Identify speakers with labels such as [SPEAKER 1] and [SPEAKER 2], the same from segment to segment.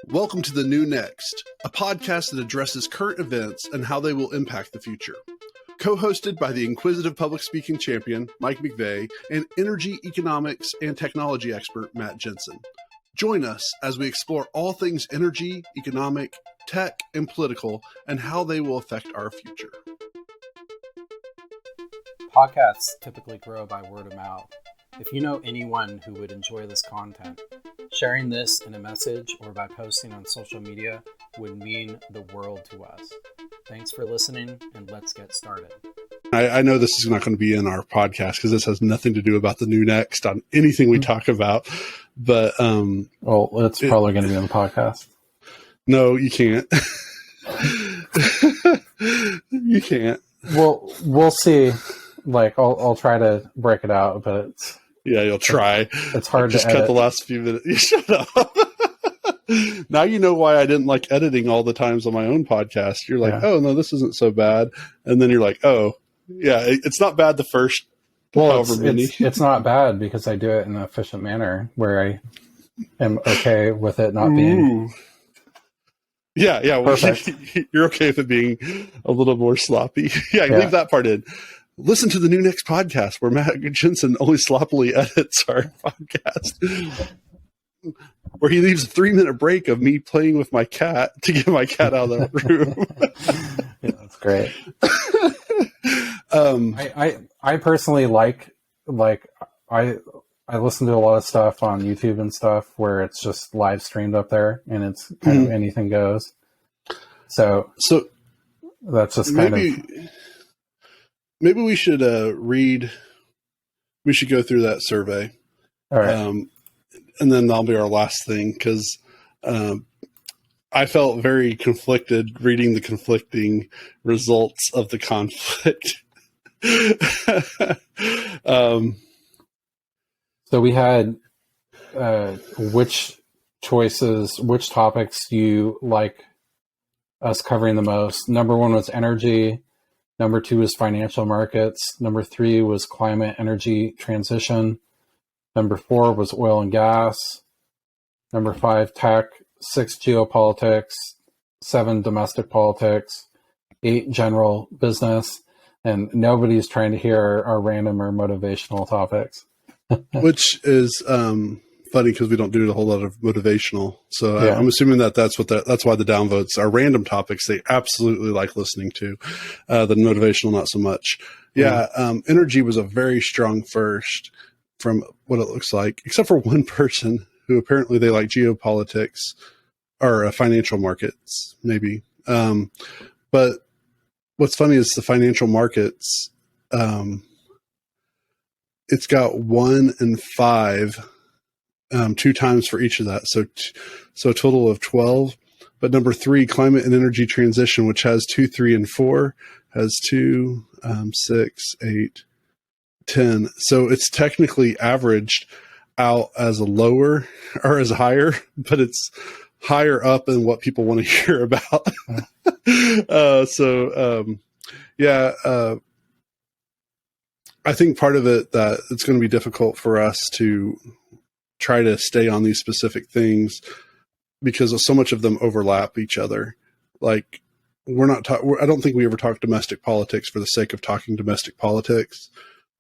[SPEAKER 1] Welcome to The New Next, a podcast that addresses current events and how they will impact the future. Co-hosted by the inquisitive public speaking champion, Mike McVeigh, and energy, economics, and technology expert, Matt Jensen. Join us as we explore all things energy, economic, tech, and political, and how they will affect our future.
[SPEAKER 2] Podcasts typically grow by word of mouth. If you know anyone who would enjoy this content, sharing this in a message or by posting on social media would mean the world to us. Thanks for listening, and let's get started.
[SPEAKER 1] I know this is not going to be in our podcast because this has nothing to do about the new next on anything we talk about. But
[SPEAKER 2] well, it's probably going to be on the podcast.
[SPEAKER 1] No, you can't. You can't.
[SPEAKER 2] Well, we'll see. Like, I'll try to break it out, but it's,
[SPEAKER 1] yeah, you'll try.
[SPEAKER 2] It's hard to edit.
[SPEAKER 1] Just cut the last few minutes. You shut up. Now you know why I didn't like editing all the times on my own podcast. You're like, oh, no, this isn't so bad. And then you're like, oh, yeah, it's not bad the first however many.
[SPEAKER 2] It's not bad because I do it in an efficient manner where I am okay with it not being...
[SPEAKER 1] Yeah, well,
[SPEAKER 2] perfect.
[SPEAKER 1] You're okay with it being a little more sloppy. Yeah, leave that part in. Listen to the New Next podcast where Matt Jensen only sloppily edits our podcast. Where he leaves a 3-minute break of me playing with my cat to get my cat out of the room.
[SPEAKER 2] Yeah, that's great. I personally like I listen to a lot of stuff on YouTube and stuff where it's just live streamed up there and it's kind of anything goes. So that's just
[SPEAKER 1] maybe we should we should go through that survey.
[SPEAKER 2] All right.
[SPEAKER 1] And then that'll be our last thing, because I felt very conflicted reading the conflicting results of the conflict.
[SPEAKER 2] So we had which topics do you like us covering the most? Number 1 was energy. Number 2 was financial markets. Number 3 was climate energy transition. Number 4 was oil and gas. Number 5, tech. 6, geopolitics. 7, domestic politics. 8, general business. And nobody's trying to hear our random or motivational topics.
[SPEAKER 1] Which is funny because we don't do a whole lot of motivational. So I'm assuming that's why the downvotes are random topics they absolutely like listening to. The motivational, not so much. Yeah, energy was a very strong first from what it looks like, except for one person who apparently they like geopolitics or financial markets, maybe. But what's funny is the financial markets, it's got 1 and 5, 2 times for each of that. So a total of 12. But number 3, climate and energy transition, which has 2, 3, and 4, has 2, 6, 8, 10. So it's technically averaged out as a lower or as higher, but it's higher up in what people want to hear about. I think part of it that it's going to be difficult for us to try to stay on these specific things because so much of them overlap each other. Like I don't think we ever talk domestic politics for the sake of talking domestic politics.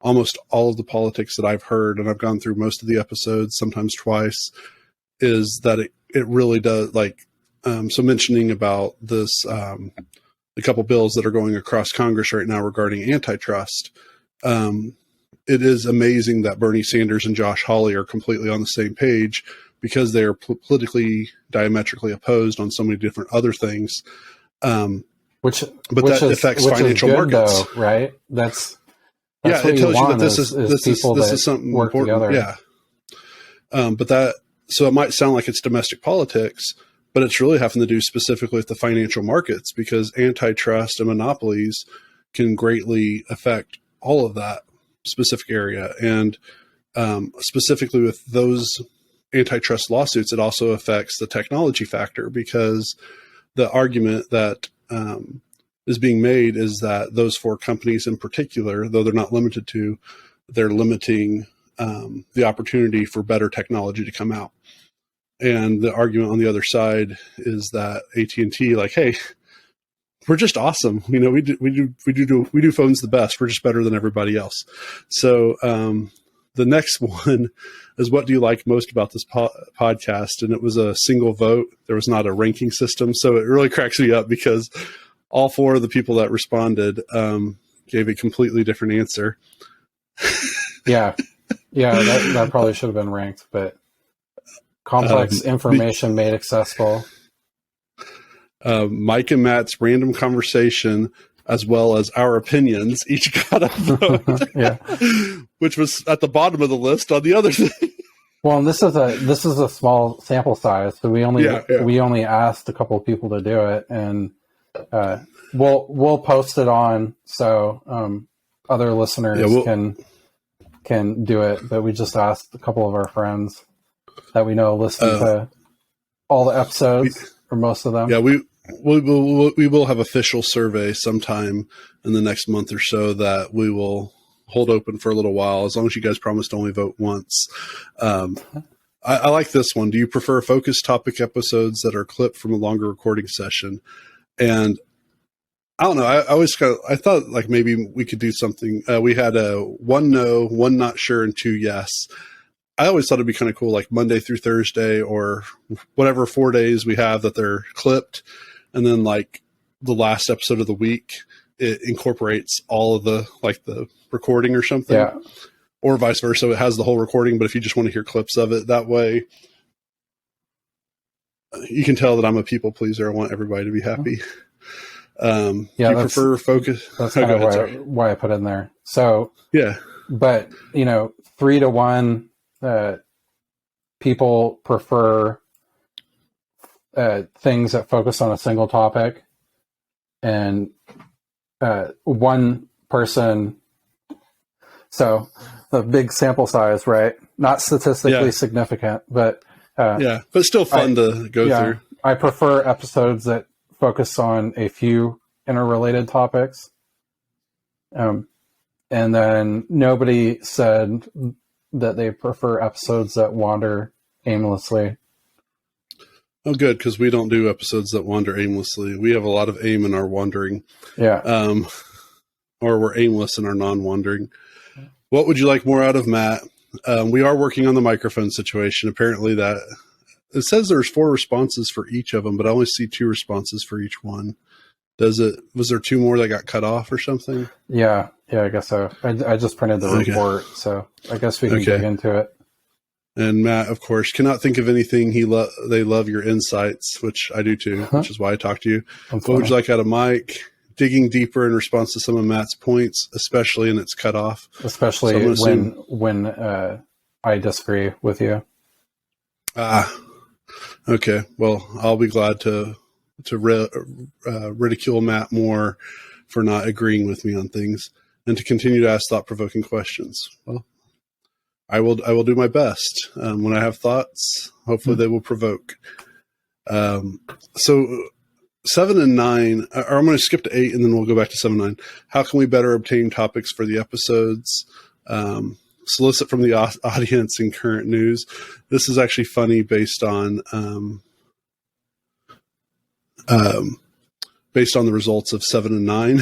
[SPEAKER 1] Almost all of the politics that I've heard, and I've gone through most of the episodes, sometimes twice, is that it really does, so mentioning about this, the couple bills that are going across Congress right now regarding antitrust. It is amazing that Bernie Sanders and Josh Hawley are completely on the same page because they are politically diametrically opposed on so many different other things. But that affects financial markets,
[SPEAKER 2] though, right? That's
[SPEAKER 1] it tells you that this is something
[SPEAKER 2] work
[SPEAKER 1] important.
[SPEAKER 2] Together.
[SPEAKER 1] Yeah. So it might sound like it's domestic politics, but it's really having to do specifically with the financial markets because antitrust and monopolies can greatly affect all of that specific area. And specifically with those antitrust lawsuits, it also affects the technology factor because the argument that is being made is that those 4 companies in particular, though they're not limited to, they're limiting the opportunity for better technology to come out. And the argument on the other side is that AT&T, like, hey, we're just awesome. You know, we do phones the best. We're just better than everybody else. So the next one is, what do you like most about this podcast? And it was a single vote. There was not a ranking system. So it really cracks me up because all four of the people that responded gave a completely different answer.
[SPEAKER 2] Yeah. That probably should have been ranked, but complex information made accessible.
[SPEAKER 1] Mike and Matt's random conversation, as well as our opinions, each got a vote.
[SPEAKER 2] Yeah,
[SPEAKER 1] which was at the bottom of the list on the other thing.
[SPEAKER 2] Well, and this is a small sample size, so we only asked a couple of people to do it, and we'll post it on so other listeners can do it. But we just asked a couple of our friends that we know listen to all the episodes or most of them.
[SPEAKER 1] Yeah, we will have official survey sometime in the next month or so that we will hold open for a little while, as long as you guys promise to only vote once. I like this one. Do you prefer focus topic episodes that are clipped from a longer recording session? And I don't know. I always I thought like maybe we could do something. We had a 1 no, 1 not sure, and 2 yes. I always thought it'd be kind of cool, like Monday through Thursday or whatever 4 days we have that they're clipped. And then like the last episode of the week, it incorporates all of the recording or something.
[SPEAKER 2] Yeah.
[SPEAKER 1] Or vice versa. It has the whole recording, but if you just want to hear clips of it, that way you can tell that I'm a people pleaser. I want everybody to be happy. Do you prefer focus?
[SPEAKER 2] That's kind of why I put in there. So
[SPEAKER 1] yeah,
[SPEAKER 2] but 3-1, people prefer things that focus on a single topic, and one person. So the big sample size, right? Not statistically significant, but
[SPEAKER 1] but still fun to go through.
[SPEAKER 2] I prefer episodes that focus on a few interrelated topics. And then nobody said that they prefer episodes that wander aimlessly.
[SPEAKER 1] Oh, good, because we don't do episodes that wander aimlessly. We have a lot of aim in our wandering.
[SPEAKER 2] Yeah.
[SPEAKER 1] Or we're aimless in our non-wandering. What would you like more out of, Matt? We are working on the microphone situation. Apparently that it says there's 4 responses for each of them, but I only see 2 responses for each one. Was there 2 more that got cut off or something?
[SPEAKER 2] Yeah, I guess so. I just printed the report, so I guess we can dig into it.
[SPEAKER 1] And Matt, of course, cannot think of anything. They love your insights, which I do too, which is why I talked to you. What would you like out of Mike? Digging deeper in response to some of Matt's points, especially in its cutoff.
[SPEAKER 2] Especially when I disagree with you.
[SPEAKER 1] Okay. Well, I'll be glad to ridicule Matt more for not agreeing with me on things, and to continue to ask thought-provoking questions. Well, I will do my best. When I have thoughts, hopefully they will provoke. So 7 and 9, or I'm going to skip to 8 and then we'll go back to 7 and 9. How can we better obtain topics for the episodes? Solicit from the audience in current news. This is actually funny based on the results of 7 and 9.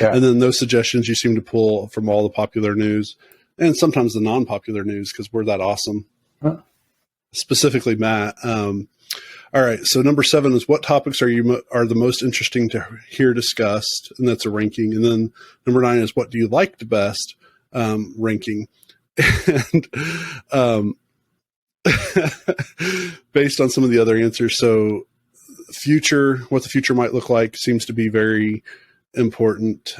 [SPEAKER 2] Yeah. And
[SPEAKER 1] then those suggestions you seem to pull from all the popular news and sometimes the non-popular news because we're that awesome.
[SPEAKER 2] Huh.
[SPEAKER 1] Specifically, Matt. All right. So number 7 is, what topics are the most interesting to hear discussed? And that's a ranking. And then number 9 is, what do you like the best? Ranking. And based on some of the other answers. So what the future might look like seems to be very important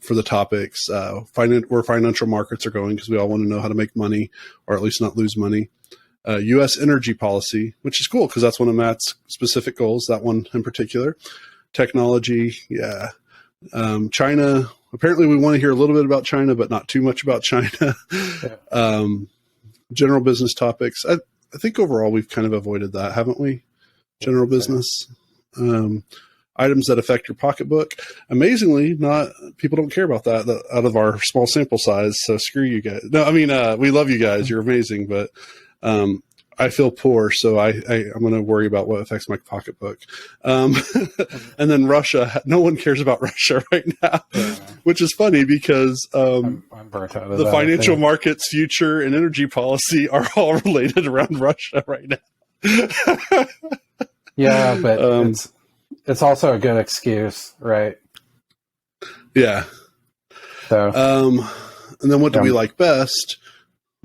[SPEAKER 1] for the topics. Where financial markets are going, because we all want to know how to make money, or at least not lose money. U.S. energy policy, which is cool because that's one of Matt's specific goals, that one in particular. Technology, yeah. China, apparently we want to hear a little bit about China, but not too much about China. Yeah. General business topics. I think overall we've kind of avoided that, haven't we? General business. items that affect your pocketbook. Amazingly, not people don't care about that out of our small sample size. So screw you guys. No, I mean, we love you guys. You're amazing, but I feel poor, so I'm going to worry about what affects my pocketbook. And then Russia, no one cares about Russia right now, which is funny because
[SPEAKER 2] I'm burnt out of
[SPEAKER 1] the
[SPEAKER 2] that,
[SPEAKER 1] financial markets, future, and energy policy are all related around Russia right now.
[SPEAKER 2] Yeah, but it's also a good excuse, right?
[SPEAKER 1] Yeah.
[SPEAKER 2] So,
[SPEAKER 1] and then what do we like best?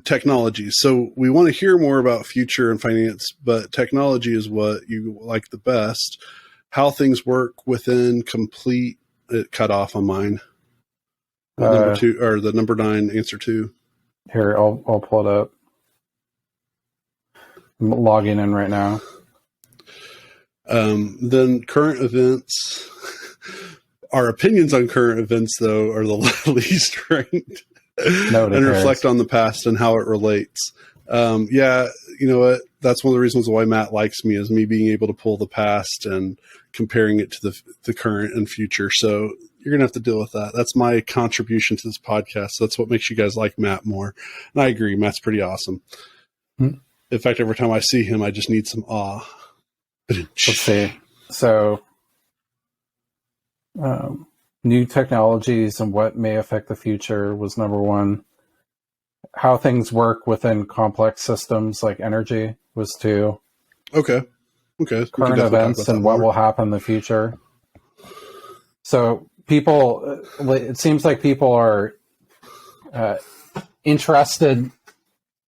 [SPEAKER 1] Technology. So we want to hear more about future and finance, but technology is what you like the best. How things work within complete. It cut off on mine. Number 2 or the number 9 answer 2.
[SPEAKER 2] Here, I'll pull it up. I'm logging in right now.
[SPEAKER 1] Then current events. Our opinions on current events, though, are the least ranked. And reflect on the past and how it relates. Yeah, you know what? That's one of the reasons why Matt likes me, is me being able to pull the past and comparing it to the current and future. So you're going to have to deal with that. That's my contribution to this podcast. So that's what makes you guys like Matt more. And I agree. Matt's pretty awesome. In fact, every time I see him, I just need some awe.
[SPEAKER 2] Let's see. So, new technologies and what may affect the future was number 1. How things work within complex systems like energy was 2.
[SPEAKER 1] Okay.
[SPEAKER 2] Current events and what will happen in the future. So people, it seems like people are interested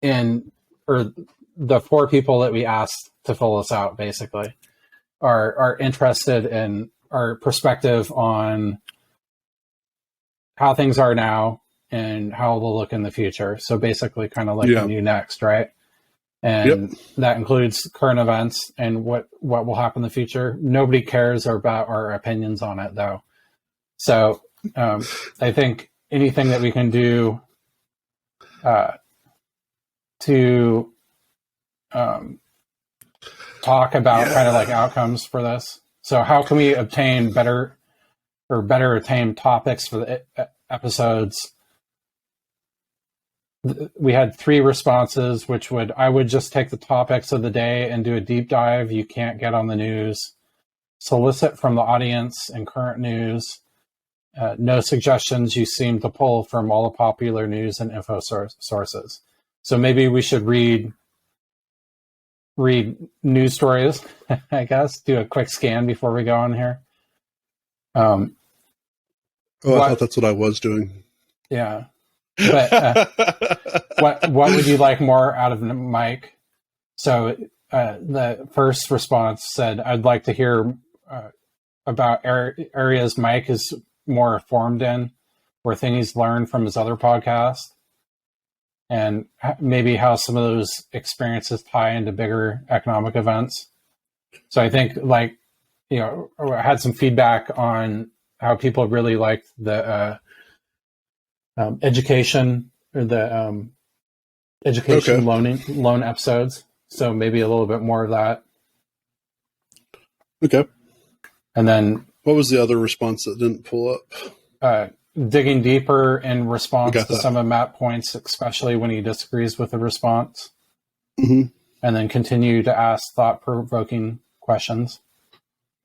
[SPEAKER 2] in, or the 4 people that we asked to fill us out basically are interested in our perspective on how things are now and how they'll look in the future. So basically kind of like the new next, right? And that includes current events and what will happen in the future. Nobody cares about our opinions on it though. So I think anything that we can do to talk about kind of like outcomes for this. So how can we obtain better attain topics for the episodes? We had 3 responses, which I would just take the topics of the day and do a deep dive you can't get on the news, solicit from the audience and current news, no suggestions you seem to pull from all the popular news and info sources. So maybe we should read news stories, I guess, do a quick scan before we go on here.
[SPEAKER 1] I thought that's what I was doing.
[SPEAKER 2] Yeah. But what would you like more out of Mike? So the first response said, I'd like to hear about areas Mike is more informed in, or things he's learned from his other podcast, and maybe how some of those experiences tie into bigger economic events. So I think, like, you know, I had some feedback on how people really liked the education, or the education loan episodes. So maybe a little bit more of that.
[SPEAKER 1] Okay.
[SPEAKER 2] And then
[SPEAKER 1] what was the other response that didn't pull up?
[SPEAKER 2] Digging deeper in response to some of Matt's points, especially when he disagrees with the response.
[SPEAKER 1] Mm-hmm.
[SPEAKER 2] And then continue to ask thought-provoking questions.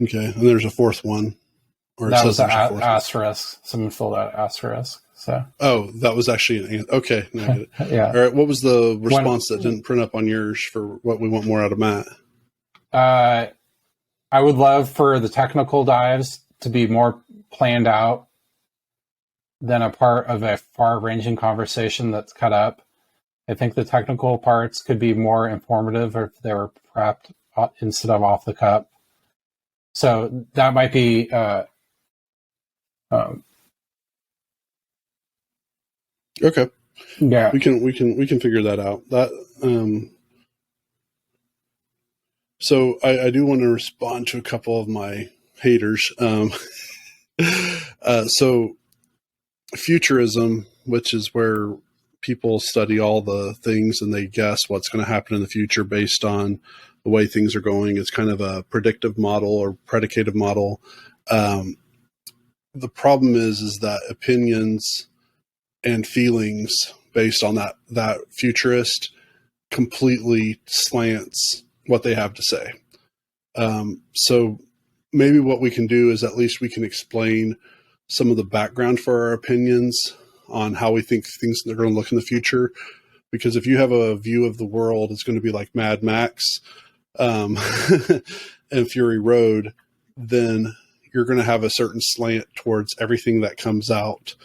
[SPEAKER 1] Okay. And there's a 4th one.
[SPEAKER 2] Or that was an asterisk. Someone filled out asterisk. So. Oh,
[SPEAKER 1] that was actually okay. No, I get it.
[SPEAKER 2] Yeah.
[SPEAKER 1] All right. What was the response that didn't print up on yours for what we want more out of Matt?
[SPEAKER 2] I would love for the technical dives to be more planned out than a part of a far-ranging conversation that's cut up. I think the technical parts could be more informative if they were prepped instead of off the cup. So that might be
[SPEAKER 1] okay.
[SPEAKER 2] Yeah,
[SPEAKER 1] we can figure that out. That so I do want to respond to a couple of my haters. So futurism, which is where people study all the things and they guess what's going to happen in the future based on the way things are going. It's kind of a predictive model or predicative model. The problem is that opinions and feelings based on that futurist completely slants what they have to say. So maybe what we can do is at least we can explain some of the background for our opinions on how we think things are going to look in the future. Because if you have a view of the world, it's going to be like Mad Max and Fury Road, then you're going to have a certain slant towards everything that comes out.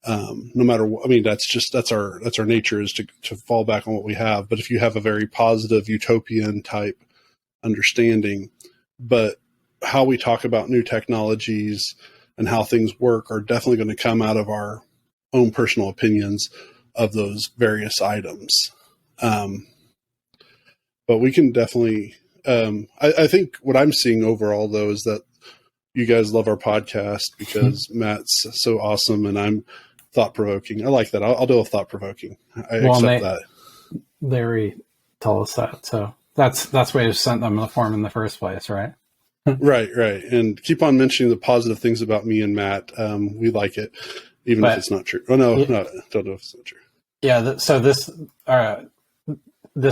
[SPEAKER 1] No matter what, I mean, that's our nature, is to fall back on what we have. But if you have a very positive utopian type understanding, but how we talk about new technologies and how things work are definitely going to come out of our own personal opinions of those various items. But we can definitely, I think what I'm seeing overall though, is that you guys love our podcast because Matt's so awesome and I'm thought-provoking. I like that. I'll do a thought-provoking. I accept that.
[SPEAKER 2] They already told us that. So that's why you sent them the form in the first place, right?
[SPEAKER 1] Right. And keep on mentioning the positive things about me and Matt. We like it, even if it's not true. Oh, no, don't know if it's not true.
[SPEAKER 2] Yeah. So this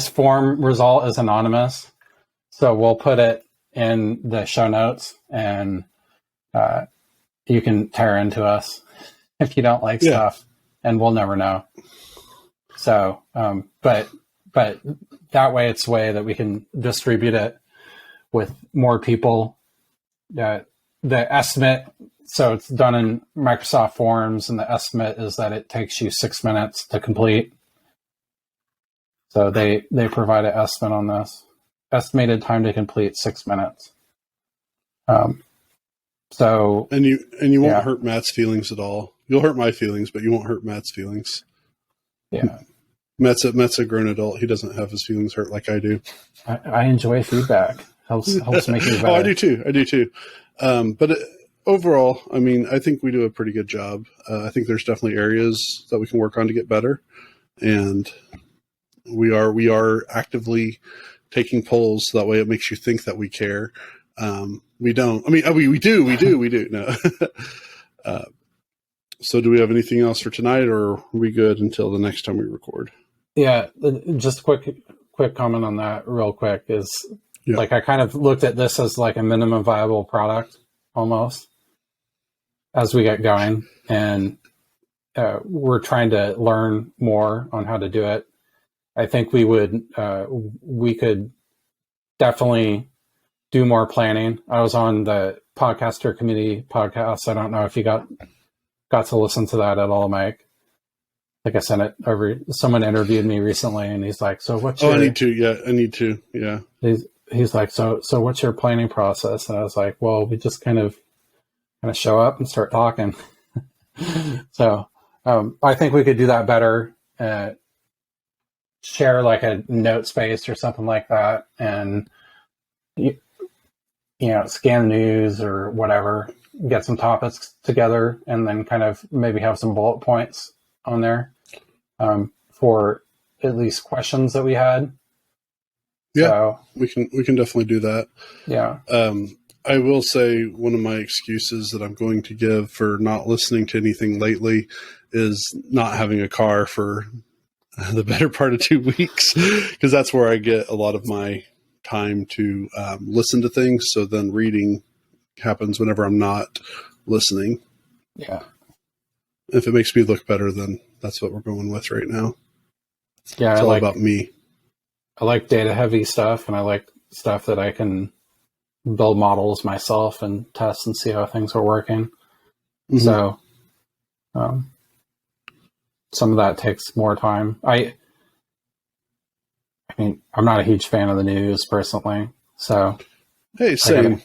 [SPEAKER 2] form result is anonymous. So we'll put it in the show notes, and you can tear into us if you don't like stuff, and we'll never know. So, but that way it's a way that we can distribute it with more people. The estimate, so it's done in Microsoft Forms, and the estimate is that it takes you 6 minutes to complete. So they provide an estimate on this. Estimated time to complete 6 minutes. So
[SPEAKER 1] and you won't hurt Matt's feelings at all. You'll hurt my feelings, but you won't hurt Matt's feelings.
[SPEAKER 2] Yeah. Matt's
[SPEAKER 1] a grown adult. He doesn't have his feelings hurt like I do.
[SPEAKER 2] I enjoy feedback. Helps make me better.
[SPEAKER 1] Oh, I do too. But overall, I mean, I think we do a pretty good job. I think there's definitely areas that we can work on to get better, and we are actively taking polls. So that way, it makes you think that we care. We don't. I mean, we do. No. So do we have anything else for tonight, or are we good until the next time we record?
[SPEAKER 2] Yeah, just quick comment on that real quick is like, I kind of looked at this as like a minimum viable product almost as we get going, and we're trying to learn more on how to do it. I think we could definitely do more planning. I was on the Podcaster Community podcast. I don't know if you got to listen to that at all, Mike. Like I sent it over. Someone interviewed me recently, and he's like, "So what's your?"
[SPEAKER 1] I need to. Yeah, I need to. Yeah.
[SPEAKER 2] He's like, "So what's your planning process?" And I was like, "Well, we just kind of show up and start talking." So I think we could do that better. Share like a note space or something like that, and you know, scan the news or whatever, get some topics together, and then kind of maybe have some bullet points on there for at least questions that we had.
[SPEAKER 1] Yeah,
[SPEAKER 2] so,
[SPEAKER 1] we can definitely do that.
[SPEAKER 2] Yeah.
[SPEAKER 1] I will say one of my excuses that I'm going to give for not listening to anything lately is not having a car for the better part of 2 weeks, because that's where I get a lot of my time to listen to things. So then reading happens whenever I'm not listening.
[SPEAKER 2] Yeah.
[SPEAKER 1] If it makes me look better, then that's what we're going with right now.
[SPEAKER 2] Yeah.
[SPEAKER 1] It's all about me.
[SPEAKER 2] I like data heavy stuff, and I like stuff that I can build models myself and test and see how things are working. Mm-hmm. So, some of that takes more time. I mean, I'm not a huge fan of the news personally, so
[SPEAKER 1] hey, same.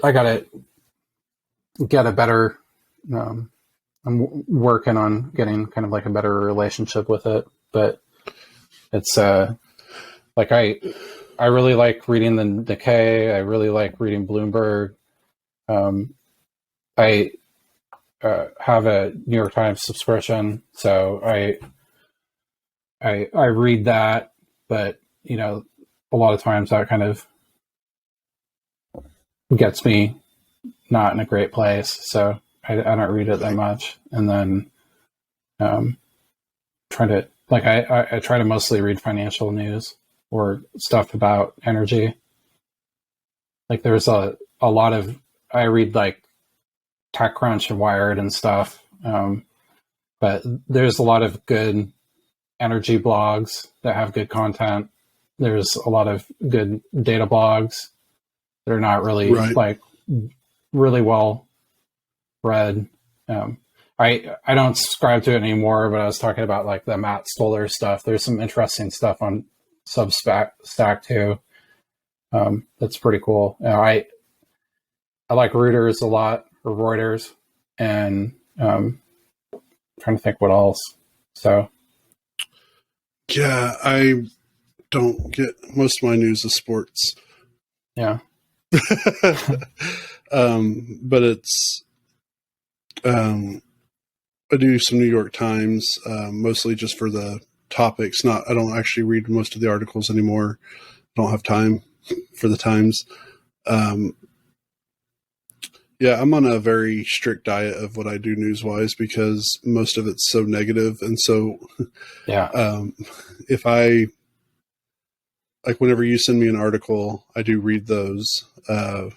[SPEAKER 2] I gotta get a better. I'm working on getting kind of like a better relationship with it, but it's like I really like reading the Decay. I really like reading Bloomberg. I have a New York Times subscription, so I read that. But you know, a lot of times that kind of gets me not in a great place. So I don't read it that much. And then trying to, like, I try to mostly read financial news or stuff about energy. Like there's a lot of, I read like TechCrunch and Wired and stuff. But there's a lot of good energy blogs that have good content. There's a lot of good data blogs. They're not really like really well read. I don't subscribe to it anymore, but I was talking about like the Matt Stoller stuff. There's some interesting stuff on Substack too. That's pretty cool. I like Reuters a lot, or Reuters, and trying to think what else. So
[SPEAKER 1] yeah, I don't get, most of my news is sports.
[SPEAKER 2] Yeah.
[SPEAKER 1] But it's I do some New York Times, mostly just for the topics. I don't actually read most of the articles anymore. I don't have time for the Times. Yeah, I'm on a very strict diet of what I do news-wise because most of it's so negative. And so if I, like whenever you send me an article, I do read those. And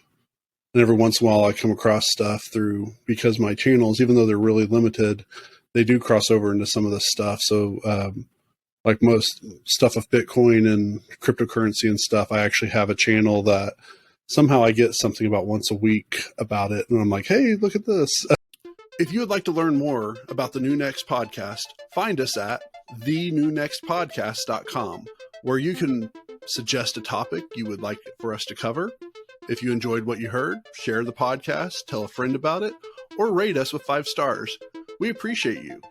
[SPEAKER 1] every once in a while I come across stuff through, because my channels, even though they're really limited, they do cross over into some of this stuff. So like most stuff of Bitcoin and cryptocurrency and stuff, I actually have a channel that somehow I get something about once a week about it. And I'm like, hey, look at this. If you would like to learn more about the New Next podcast, find us at thenewnextpodcast.com, where you can suggest a topic you would like for us to cover. If you enjoyed what you heard, share the podcast, tell a friend about it, or rate us with 5 stars. We appreciate you.